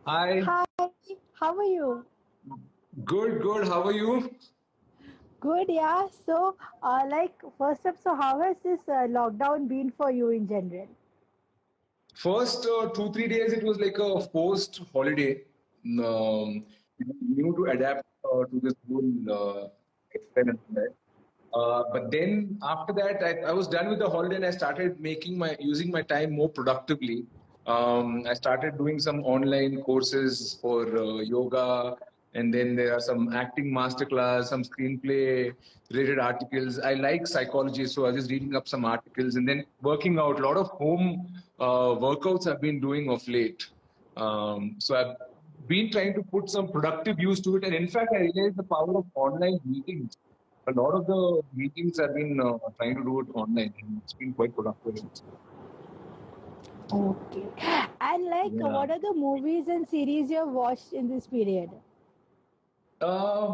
Hi, Hi, how are you? good, good. How are you? Good, yeah. First up, so how has this lockdown been for you in general? First 2, 3 days, it was like a forced holiday. We knew to adapt to this whole lifestyle and all that. But then after that, I was done with the holiday and I started using my time more productively. I started doing some online courses for yoga, and then there are some acting masterclass, some screenplay related articles. I like psychology, so I was just reading up some articles and then working out. A lot of home workouts I've been doing of late. So I've been trying to put some productive use to it, and in fact, I realized the power of online meetings. A lot of the meetings I've been trying to do it online, and it's been quite productive. Okay. And Yeah. what are the movies and series you have watched in this period?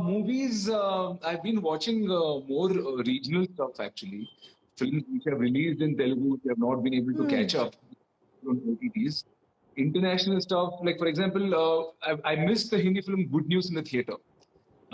Movies, I've been watching more regional stuff actually. Films which have released in Telugu, which have not been able to Hmm. catch up on OTTs. International stuff, like for example, I missed the Hindi film Good News in the theater.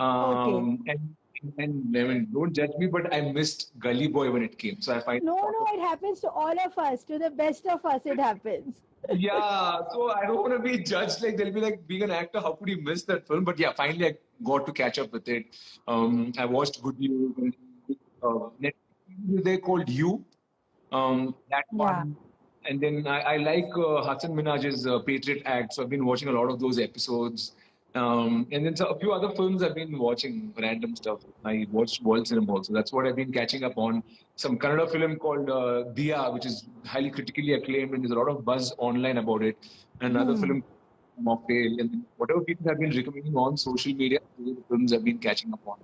Okay. And I mean, don't judge me, but I missed Gully Boy when it came. So I find No, no, it happens to all of us. To the best of us, it happens. yeah, so I don't want to be judged. Like they'll be like, being an actor, how could you miss that film? But yeah, finally I got to catch up with it. I watched Good News. And, Netflix, they called You. That Yeah. one. And then I like Hassan Minaj's Patriot Act. So I've been watching a lot of those episodes. And then a few other films I've been watching, random stuff. I watched World Cinema also. That's what I've been catching up on. Some Kannada film called Diya, which is highly critically acclaimed, and there's a lot of buzz online about it. Another Hmm. film, Mocktail, and then whatever people have been recommending on social media, those are the films I've been catching up on.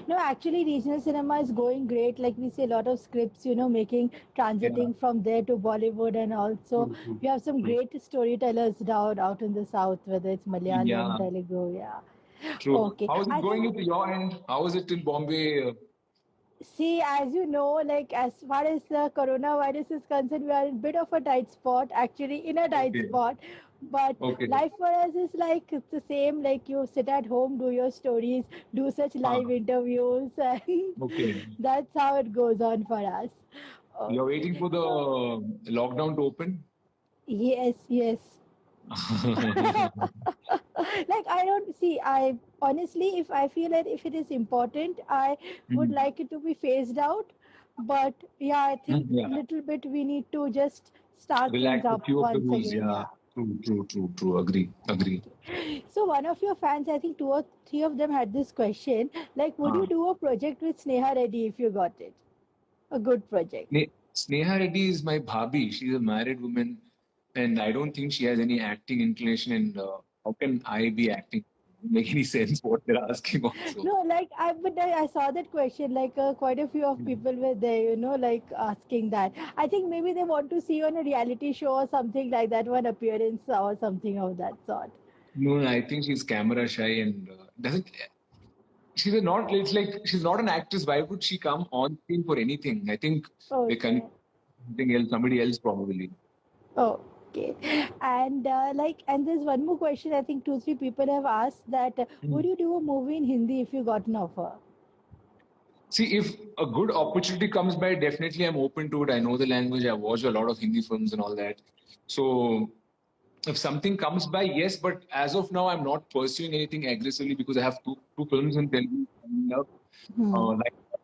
No, actually, regional cinema is going great. Like we see a lot of scripts, making Yeah, transiting from there to Bollywood, and also true, true, we have some true. great storytellers down out in the south, whether it's Malayalam, Yeah, Telugu. Yeah. true. Okay. How is it I going think, at your end? How is it in Bombay? see, as you know, like as far as the coronavirus is concerned, we are in a bit of a tight spot, actually, in a tight Okay, spot. But okay. life for us is like it's the same, like you sit at home, do your stories, do such live interviews, and Okay. that's how it goes on for us. You're waiting Okay. for the So, lockdown to open? yes, yes. Like I don't see, I honestly, if I feel that if it is important, I would Mm. like it to be phased out. But yeah, I think Yeah. little bit we need to just start things Relax a up few of the once rules. again. Yeah. Yeah. True, true, true, true. Agree, agree. So one of your fans, I think two or three of them had this question, like, would Uh, you do a project with Sneha Reddy if you got it? A good project. Sneha Reddy is my bhabhi. She's a married woman, and I don't think she has any acting inclination. And how can I be acting? Doesn't make any sense what they're asking also. No, like I saw that question. Like quite a few of people were there, like asking that. I think maybe they want to see you on a reality show or something like that, one appearance or something of that sort. No, no, I think she's camera shy and doesn't. She's a not. It's like she's not an actress. Why would she come on screen for anything? I think they can Okay. something else, somebody else probably. Okay. And there's one more question. I think two, three people have asked that would you do a movie in Hindi if you got an offer? See, if a good opportunity comes by, definitely I'm open to it. I know the language. I watch a lot of Hindi films and all that. So if something comes by, yes. But as of now, I'm not pursuing anything aggressively because I have two films in Telugu coming up, Hmm.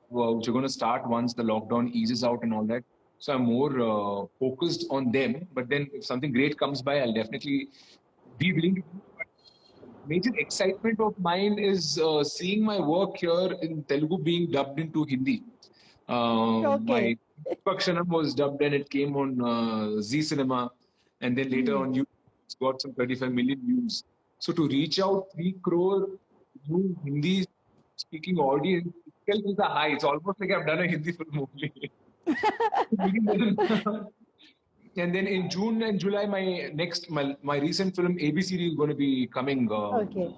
which are going to start once the lockdown eases out and all that. So I'm more focused on them. But then if something great comes by, I'll definitely be willing to do it. Major excitement of mine is seeing my work here in Telugu being dubbed into Hindi. Okay. My Pakshanam was dubbed and it came on Z Cinema, and then later Hmm. on YouTube, it's got some 35 million views. So to reach out 3 crore new Hindi speaking audience itself is a high. It's almost like I've done a Hindi film only. And then in June and July, my recent film ABCD is going to be coming Okay.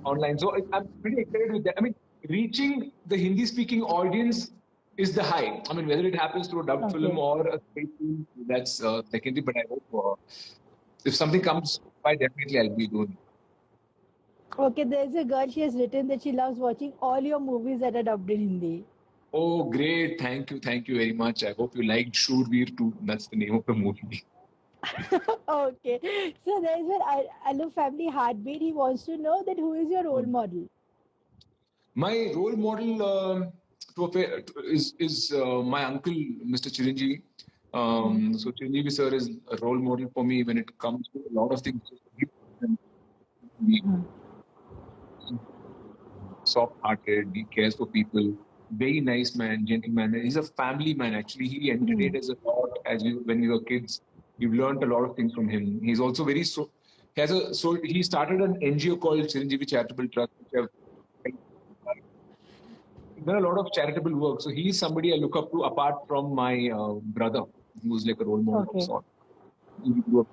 online. So I'm pretty excited with that. I mean, reaching the Hindi speaking audience is the high. I mean, whether it happens through a dub film Okay. or a straight film, that's secondary. But I hope if something comes sci-fi, definitely I'll be doing. Okay, there's a girl, she has written that she loves watching all your movies that are dubbed in Hindi. Oh, great. Thank you very much. I hope you liked Shurveer too. That's the name of the movie. Okay. So there's one I love family heartbeat. He wants to know that who is your role model? My role model is my uncle, Mr. Chiranjeevi. So Chiranjeevi sir is a role model for me when it comes to a lot of things. He soft-hearted, he cares for people, very nice man, gentleman. He's a family man. Actually, he entertained us a lot when we were kids. We've learned a lot of things from him. He's also he started an NGO called Chiranjeevi Charitable Trust, which have done a lot of charitable work. So he's somebody I look up to apart from my brother, who's like a role model of sort. He grew up.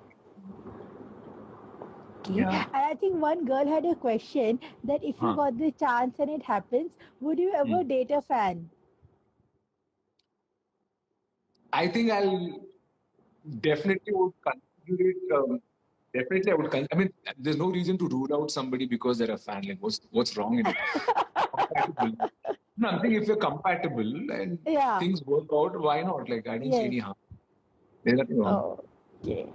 Okay. And I think one girl had a question that if you got the chance and it happens, would you ever date a fan? I think I'll definitely would consider it. Definitely, I would. I mean, there's no reason to rule out somebody because they're a fan. Like, what's wrong in it? Compatible. No, I'm saying if you're compatible and things work out, why not? Like, I don't see any harm. There's nothing wrong. Okay.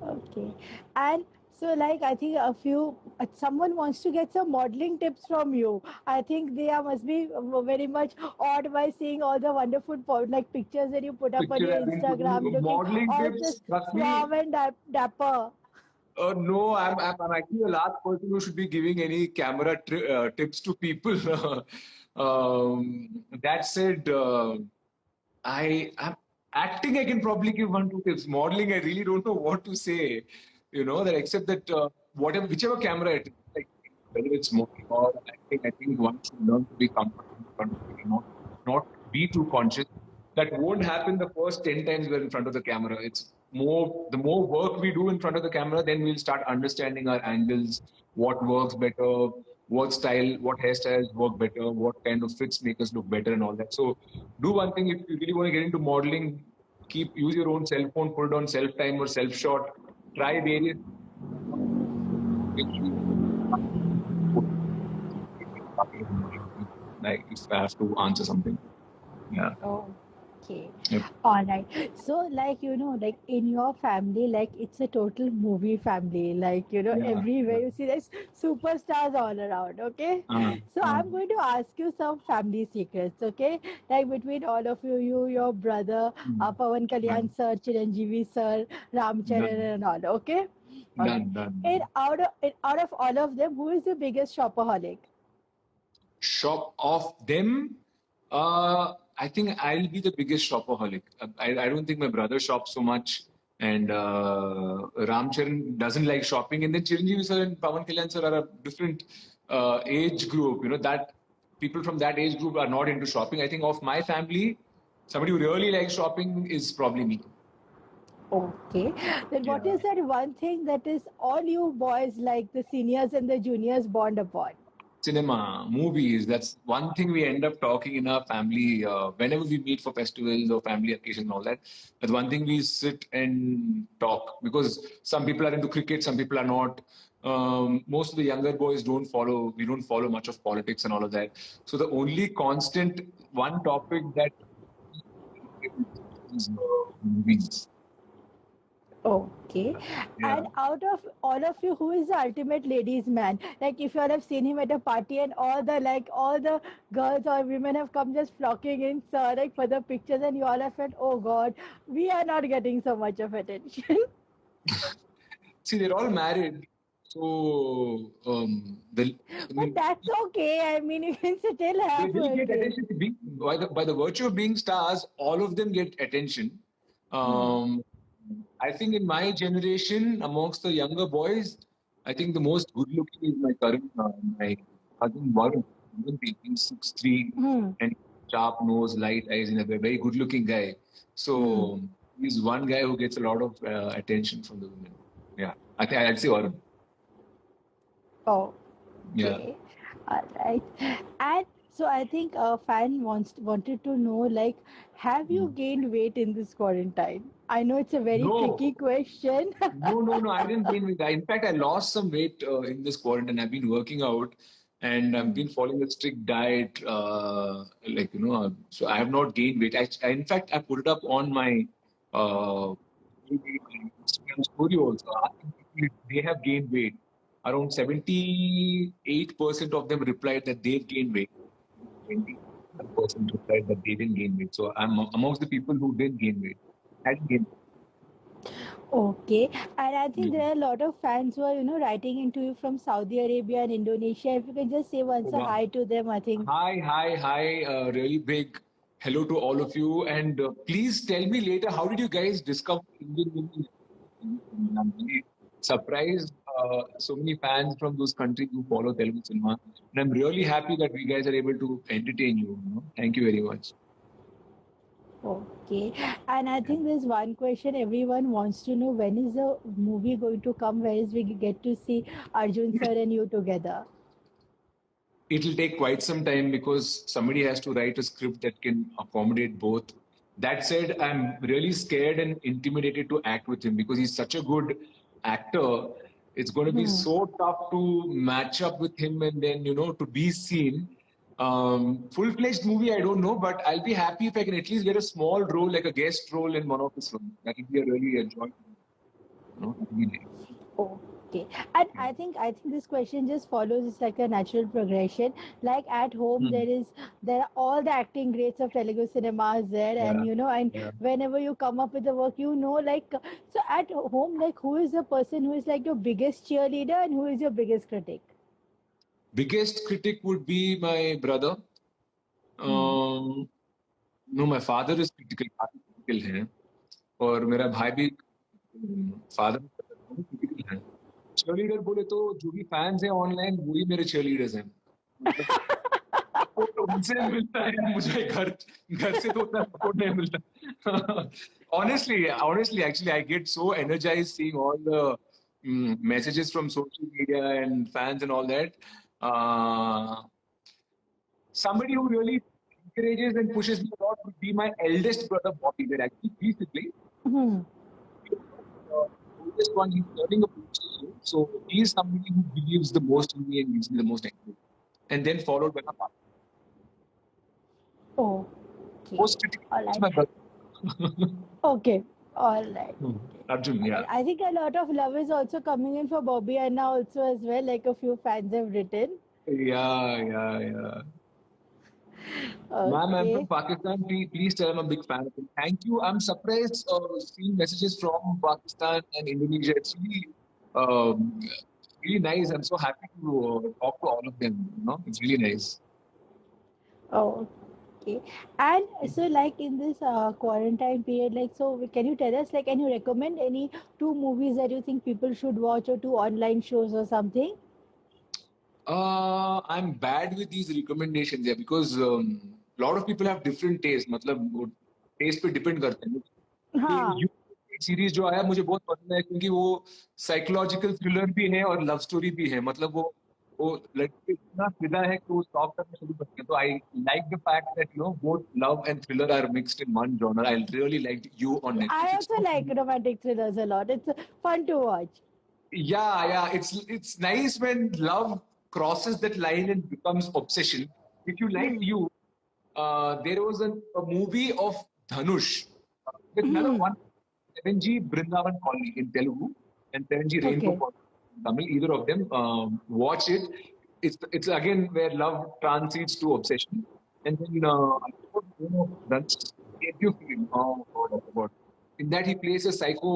Okay. And so, like, I think someone wants to get some modeling tips from you. I think they must be very much awed by seeing all the wonderful pictures that you put up on your Instagram. Modeling all tips, just trust me. suave and dapper. No, I'm actually the last person who should be giving any camera tips to people. That said, I'm acting. I can probably give 1-2 tips. Modeling, I really don't know what to say. That except that whichever camera it is, like whether it's modeling or acting, I think one should learn to be comfortable, not be too conscious. That won't happen the first 10 times we're in front of the camera. It's the more work we do in front of the camera, then we'll start understanding our angles, what works better, what hairstyles work better, what kind of fits make us look better and all that. So do one thing. If you really want to get into modeling, use your own cell phone, put it on self-time or self-shot, try various. Like if I have to answer something. Yeah. Okay. Yep. All right. So, like in your family, like it's a total movie family. Like everywhere you see there's superstars all around. Okay. So I'm going to ask you some family secrets. Okay. Like between all of you, your brother, Pawan Kalyan sir, Chiranjeevi sir, Ramcharan and all. Okay. Done. And out of all of them, who is the biggest shopaholic? Shop of them. I think I'll be the biggest shopaholic. I don't think my brother shops so much, and Ramcharan doesn't like shopping. And then Chiranjeevi sir and Pawan Kalyan sir are a different age group. That people from that age group are not into shopping. I think of my family, somebody who really likes shopping is probably me. Okay. Then what is that one thing that is all you boys, like the seniors and the juniors, bond upon? Cinema, movies. That's one thing we end up talking in our family whenever we meet for festivals or family occasions and all that. But one thing we sit and talk, because some people are into cricket, some people are not. Most of the younger boys we don't follow much of politics and all of that. So the only constant one topic that is movies. Okay. And out of all of you, who is the ultimate ladies man? Like if you all have seen him at a party and all the girls or women have come just flocking in, sir, like for the pictures, and you all have felt, oh God, we are not getting so much of attention. See, they're all married. So, but that's okay. I mean, you can still have. They will get attention. By the virtue of being stars, all of them get attention. I think in my generation, amongst the younger boys, I think the most good-looking is my cousin Varun. He's 6'3" and sharp nose, light eyes, and a very good-looking guy. So he's one guy who gets a lot of attention from the women. Yeah, I think I'd say Varun. Oh, yeah. All right. And So I think a fan wanted to know, like, have you Mm. gained weight in this quarantine? I know it's a very tricky No, question. no. I didn't gain weight. In fact, I lost some weight in this quarantine. I've been working out and I've been following a strict diet. So I have not gained weight. In fact, I put it up on my Instagram story also. Asking people if they have gained weight. Around 78% of them replied that they've gained weight. 20% replied that they didn't gain weight. So I'm amongst the people who didn't gain weight. I didn't gain Okay, and I think weight. there are a lot of fans who are, writing into you from Saudi Arabia and Indonesia. If you can just say once a Wow. hi to them, I think. Hi. Really big hello to all of you. And please tell me later, how did you guys discover Indian women? I'm really surprised. So many fans from those countries who follow Telugu cinema. And I'm really happy that we guys are able to entertain you. Thank you very much. Okay, and I think there's one question everyone wants to know: when is the movie going to come? Where is we get to see Arjun sir and you together? It'll take quite some time because somebody has to write a script that can accommodate both. That said, I'm really scared and intimidated to act with him because he's such a good actor. It's going to be Hmm. so tough to match up with him and then, to be seen. Full-fledged movie, I don't know, but I'll be happy if I can at least get a small role, like a guest role in one of his films. That would be a really enjoyable. That'd be nice. Okay, and I think this question just follows. It's like a natural progression. Like at home, Hmm. there are all the acting greats of Telugu cinema is there, Yeah. and Yeah. whenever you come up with the work, so at home, like who is the person who is like your biggest cheerleader and who is your biggest critic? Biggest critic would be my brother. Hmm. No my father is critical, काफी critical है और मेरा भाई भी father critical है। Cheerleader बोले तो जो भी फैंस हैं ऑनलाइन वही मेरे चीयरलीडर्स हैं। मतलब सपोर्ट उनसे मिलता है मुझे, घर घर से तो उतना सपोर्ट नहीं मिलता। honestly actually I get so energized seeing all the messages from social media and fans and all that. uh, Somebody who really encourages and pushes me a lot would be my eldest brother, Bobby. We're actually three siblings. Hmm. Oldest one, he's learning a producer soon. So he's somebody who believes the most in me and gives me the most encouragement. And then followed by my father. Okay, Most critical all is right. my brother. Okay, all right. Arjun, All yeah. right. I think a lot of love is also coming in for Bobby Anna also as well. Like a few fans have written. Yeah. Ma'am, I'm from Okay. Pakistan. Please tell I'm a big fan of him. Thank you. I'm surprised seeing messages from Pakistan and Indonesia. It's really nice. I'm so happy to talk to all of them. It's really nice. Oh, okay. And so, like in this quarantine period, like, so can you tell us, like, can you recommend any two movies that you think people should watch or two online shows or something? I'm bad with these recommendations, yeah, because a lot of people have different tastes. मतलब वो taste पे depend करते हैं. ये हाँ. You series जो आया मुझे बहुत पसंद है क्योंकि वो साइकोलॉजिकल थ्रिलर भी है और लव स्टोरी भी है। मतलब वो लड़की पे इतना फिदा है कि वो स्टॉप करना शुरू करते हैं। तो I like the fact that both love and thriller are mixed in one genre. I really like you on I Netflix. It's also like romantic thrillers a lot. It's fun to watch. Yeah. It's nice when love crosses that line and becomes obsession. If you like Hmm. you, there was a movie of Dhanush with another Hmm. one, Sevenji Brindavan Colony in Telugu and Sevenji Rainbow Okay. Colony in Tamil. Either of them, watch it. It's again where love transcends to obsession. And then I forgot the name of Dhanush's debut film. Oh God, I forgot. In that, he plays a psycho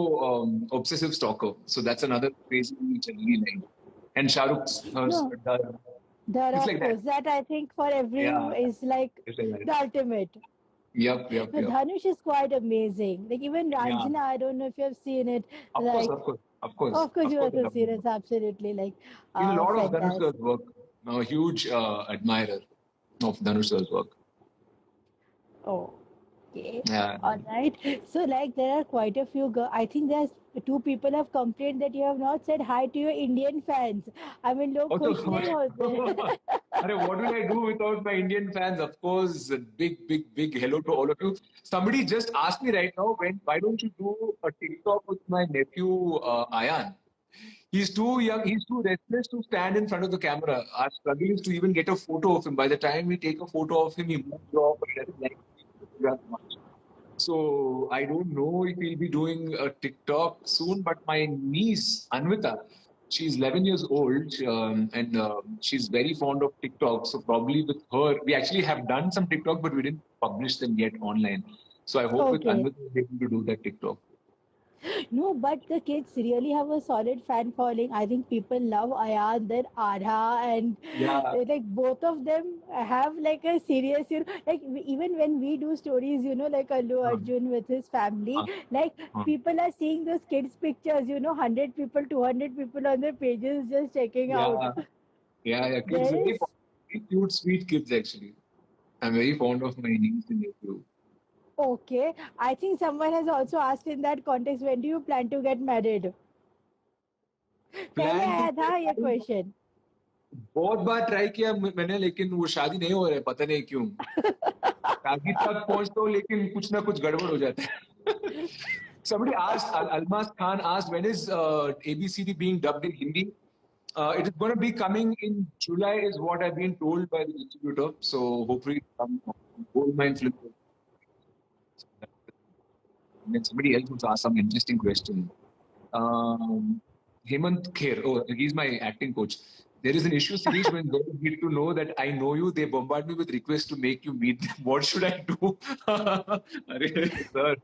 obsessive stalker. So that's another crazy movie which I really like. And Shah Rukh's No, there it's of like that. course that I think for every Yeah, is like it's like that. the ultimate. The Yep. Dhanush is quite amazing. Like even Yeah, Ranjana, I don't know if you have seen it. of course, Like, of course, of course, of course of you course, must I have love seen it. it. It's absolutely like Seen a lot of Dhanush fantastic. sir's work. I'm huge admirer of Dhanush sir's work. Oh. Okay. Yeah. All right. So, like, there are quite a few. I think there's two people have complained that you have not said hi to your Indian fans. I mean, लोग Oh, so खुश नहीं होते. Arey, what will I do without my Indian fans? Of course, a big, big, big hello to all of you. Somebody just asked me right now, why don't you do a TikTok with my nephew, Ayan? He's too young, he's too restless to stand in front of the camera. Our struggle is to even get a photo of him. By the time we take a photo of him, he moves off or he doesn't like to photograph much. So I don't know if we'll be doing a TikTok soon, but my niece, Anvita, she's 11 years old and she's very fond of TikTok. So probably with her, we actually have done some TikTok, but we didn't publish them yet online. So I hope with Okay. Anvita, we'll be able to do that TikTok. No, but the kids really have a solid fan following. I think people love Ayan, then Arha, and Yeah. like both of them have like a serious, like even when we do stories, like Allu Uh, Arjun with his family, uh, like uh. people are seeing those kids' pictures, 100 people, 200 people on their pages just checking out. Yeah. Yeah. Kids, There very, is, very cute, sweet kids actually. I'm very fond of my niece and nephew. okay. I think someone has also asked in that context, when do you plan to get married? पहले Plan to आया get था ये married. Question. बहुत बार try किया मैंने लेकिन वो शादी नहीं हो रहा है पता नहीं क्यों शादी तक पहुंचता हूँ लेकिन कुछ ना कुछ गड़बड़ हो जाता है somebody asked Almas Khan asked when is ABCD being dubbed in Hindi. It is going to be coming in July is what I've been told by the distributor, so hopefully some Goldmine film. And then somebody else was asked some interesting question. Hemant Kher, oh, he's my acting coach. There is an issue, Sirish, when girls get to know that I know you, they bombard me with requests to make you meet them. What should I do? Sir,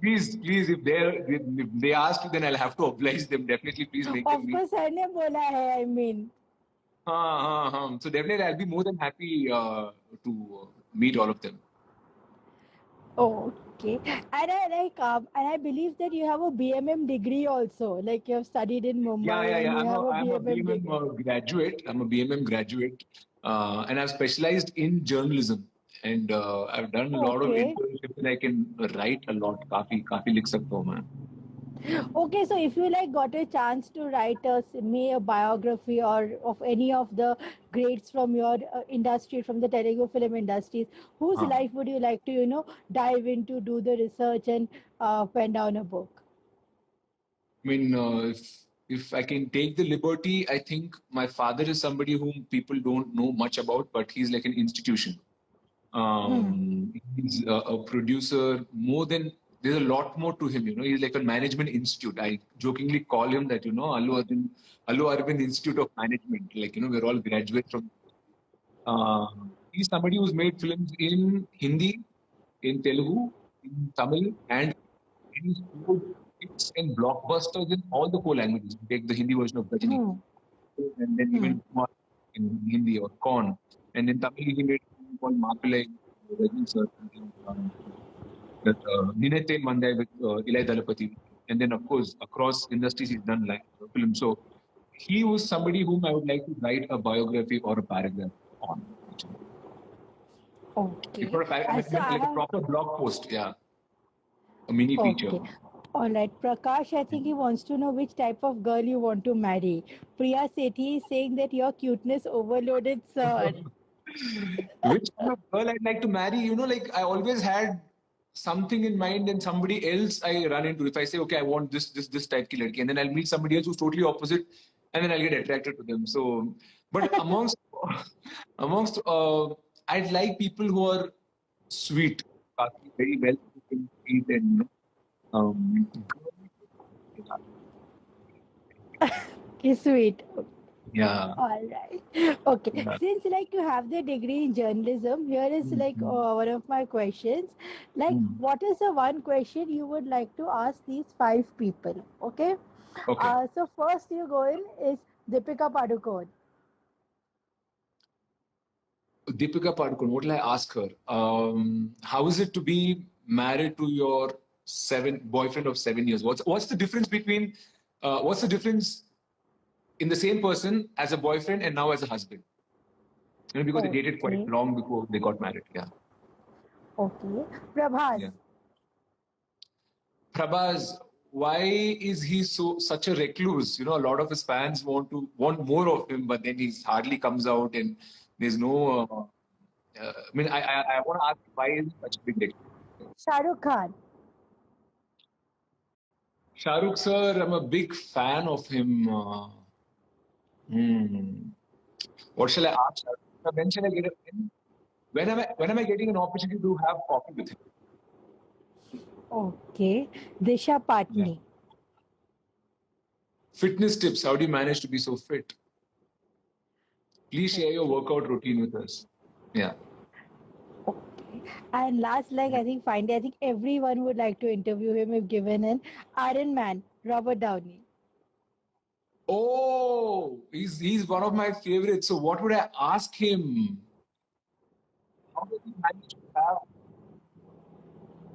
please, if they ask you, then I'll have to oblige them. Definitely, please make them Of meet. course, sir ने बोला है. I mean. So definitely, I'll be more than happy to meet all of them. Okay. And I like, and I believe that you have a BMM degree also. Like you have studied in Mumbai Yeah. and you have a I'm a BMM BMM degree. graduate. I'm a BMM graduate, and I've specialized in journalism. And I've done a lot of Okay. internships, and I can write a lot. काफी लिख सकता हूँ मैं. Okay, so if you like got a chance to write a biography or of any of the greats from your industry, from the Telugu film industries, whose हाँ. life would you like to, dive into, do the research and pen down a book? I mean, if I can take the liberty, I think my father is somebody whom people don't know much about, but he's like an institution. He's a producer more than there's a lot more to him. He's like a management institute. I jokingly call him that. Allu Arvind Institute of Management. Like we're all graduates from. He's somebody who's made films in Hindi, in Telugu, in Tamil, and he's scored hits and blockbusters in all the four languages. Take the Hindi version of Gajini, and then even in Hindi or Corn, and in Tamil he made a film called Maapillai, Rajini sir, Ninete Mandai with Ilai Dalapati, and then of course across industries he's done like films. So he was somebody whom I would like to write a biography or a paragraph on. Okay. Before like a proper blog post, yeah, a mini feature. Okay. All right, Prakash, I think he wants to know which type of girl you want to marry. Priya Sethi is saying that your cuteness overloaded, sir. Which kind of girl I'd like to marry? Like I always had something in mind and somebody else I run into. If I say, okay, I want this type ki ladki, and then I'll meet somebody else who's totally opposite, and then I'll get attracted to them. So, but amongst I'd like people who are sweet, very well spoken, sweet, and Okay, sweet. yeah. All right. Okay. Yeah. Since like you have the degree in journalism, here is like one of my questions. Like, what is the one question you would like to ask these 5 people? Okay. Okay. So first you go in is Deepika Padukone. Deepika Padukone, what will I ask her? How is it to be married to your boyfriend of 7 years? What's the difference between what's the difference in the same person as a boyfriend and now as a husband? Because they dated quite long before they got married. Yeah. Okay. Prabhas. Yeah. Prabhas, why is he such a recluse? You know, a lot of his fans want more of him, but then he hardly comes out, and there's no. I mean, I want to ask why is he such a big recluse? Shah Rukh Khan. Shah Rukh sir, I'm a big fan of him. Hmm. What shall I ask? Shah Rukh sir? When shall I get when am I getting an opportunity to have coffee with him? Okay. Disha Yeah. Patni. Fitness tips. How do you manage to be so fit? Please share your workout routine with us. Yeah. Okay. And last, like I think finally, I think everyone would like to interview him if given an Iron Man, Robert Downey. Oh, he's one of my favorites. So what would I ask him? How does he manage to have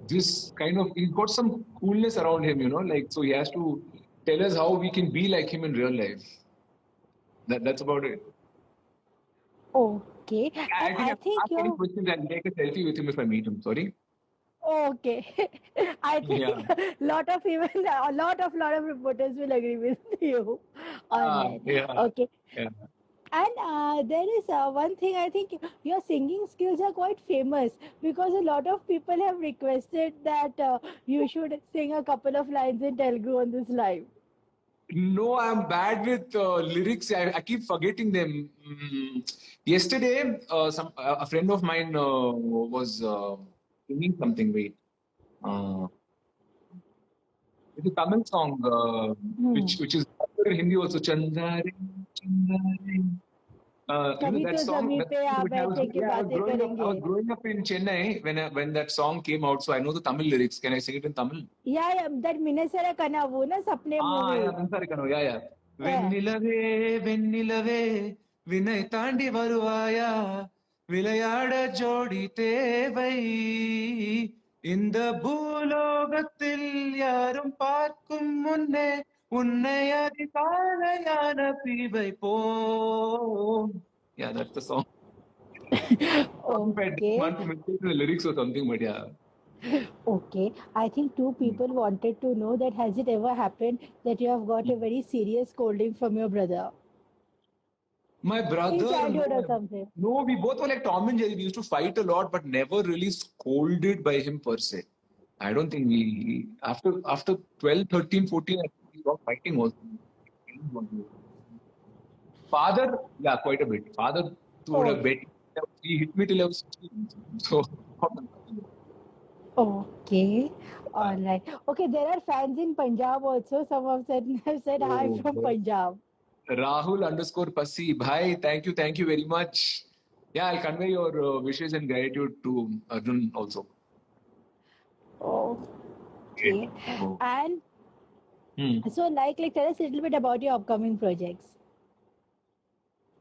this kind of? He's got some coolness around him, you know. Like so, he has to tell us how we can be like him in real life. That's about it. Okay. I And think I I'll think ask any you're questions and take a selfie with him if I meet him. Sorry. okay. I Yeah. think a lot of reporters will agree with you on that. Yeah. Okay. Yeah. And there is one thing I think your singing skills are quite famous because a lot of people have requested that you should sing a couple of lines in Telugu on this live. No, I'm bad with lyrics. I keep forgetting them. Yesterday, a friend of mine was singing something. Wait, uh, it's a Tamil song, Hmm. which is popular in Hindi also. Chandare, Chandare. You know कभी that तो song. जमी That पे song uh which I was बैठे के yeah, बातें I was करेंगे. growing up in Chennai when that song came out. So I know the Tamil lyrics. Can I sing it in Tamil? Yeah, that Minnesota Kanavu na Sapne Yeah, movie. Vinsarikano, yeah, yeah. Yeah. வெண்ணிலவே வெண்ணிலவே வினை தாண்டி வருவாயா விளையாட ஜோடி தேவை இந்த பூலோகத்தில் யாரும் பார்க்கும் முன்னே உன்னை அதிகாலையான பிவை போம். Yeah, that's the song. Sorry if I didn't Okay. want to mistake the lyrics or something, but yeah. Okay. I think two people wanted to know that has it ever happened that you have got a very serious scolding from your brother My in brother, childhood or no, something? no, we both were like Tom and Jerry. We used to fight a lot, but never really scolded by him per se. I don't think after 12, 13, 14, I think we stopped fighting also. Father, yeah, quite a bit. Father would have Okay. bet. He hit me till I was 16. So, Okay. All right. Okay, there are fans in Punjab also. Some have said hi oh, from Punjab. Rahul underscore Pasi. Bhai, thank you very much. Yeah, I'll convey your wishes and gratitude to Arjun also. Okay. Oh. And Hmm. so like tell us a little bit about your upcoming projects.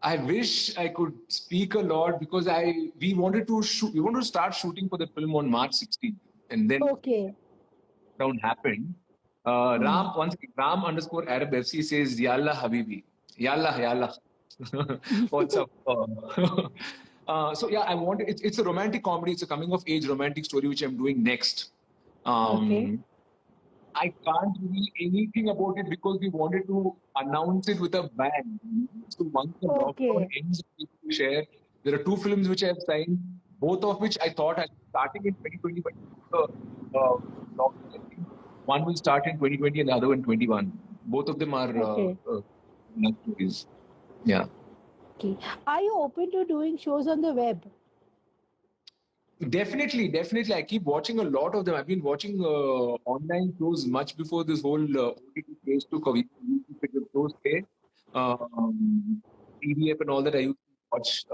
I wish I could speak a lot because we wanted to shoot. We wanted to start shooting for the film on March 16th, and then Okay. lockdown happened. Hmm. Ram underscore Arab FC says Yalla Habibi, Yalla. What's up? So yeah, I wanted. It's a romantic comedy. It's a coming of age romantic story which I'm doing next. Okay. I can't reveal anything about it because we wanted to announce it with a bang. So once the lockdown Okay. ends, we will share. There are two films which I have signed, both of which I thought I'll be starting in 2020, but lockdown, I think one will start in 2020 and the other in 21. Both of them are Okay. love stories. Yeah. Okay. Are you open to doing shows on the web? Definitely. I keep watching a lot of them. I've been watching online shows much before this whole OTT craze took off. We used to pick up shows there. TVF and all that. I used to watch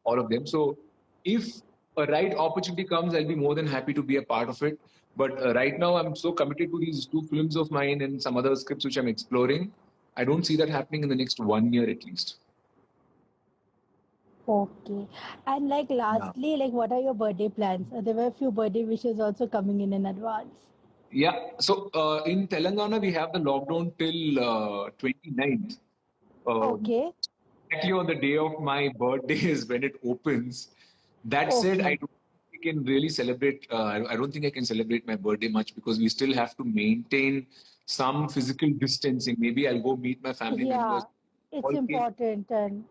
all of them. So if a right opportunity comes, I'll be more than happy to be a part of it. But right now, I'm so committed to these two films of mine and some other scripts which I'm exploring. I don't see that happening in the next 1 year at least. Okay. And like Yeah. lastly, like what are your birthday plans? There were a few birthday wishes also coming in advance. Yeah. So in Telangana, we have the lockdown till 29th. Okay. Exactly on the day of my birthday is when it opens. That said, I Okay. don't we can really celebrate. I don't think I can celebrate my birthday much because we still have to maintain some physical distancing. Maybe I'll go meet my family Yeah, members. it's और important and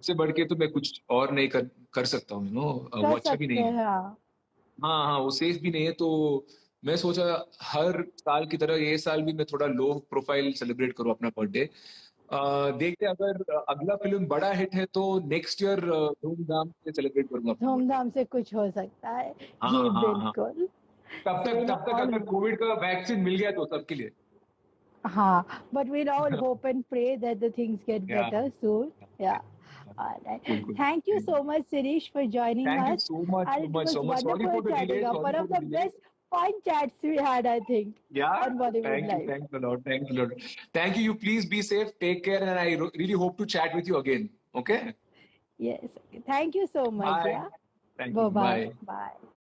इससे बढ़ के तो मैं कुछ और नहीं कर सकता हूँ, कर वो अच्छा भी सकते नहीं है। हैं हाँ हाँ हाँ, वो सेफ भी नहीं है, तो मैं सोचा हर साल की तरह ये साल भी मैं थोड़ा लो प्रोफाइल सेलिब्रेट करूँ अपना बर्थडे। देखते हैं, अगर अगला फिल्म बड़ा हिट है तो नेक्स्ट ईयर धूमधाम से सेलिब्रेट करूंगा अपना birthday। धूमधाम से कुछ हो सकता है हाँ जी हाँ हाँ, बिल्कुल तब we'll तक all अगर कोविड का वैक्सीन मिल गया तो सबके लिए। हाँ but we'll all hope and pray that the things get Yeah. better soon yeah all right Cool, cool. thank you so much Sirish for joining Thank you us so much, and it was so much. Sorry wonderful for the delay. chatting up Sorry one for of the the delay. best fun chats we had I think Yeah. on Bollywood Live Thanks a lot. Thanks a lot. Thank you. You please be safe. Take care, and I really hope to chat with you again. Okay. yes thank you so much Bye. yeah Thank you. bye bye Bye. bye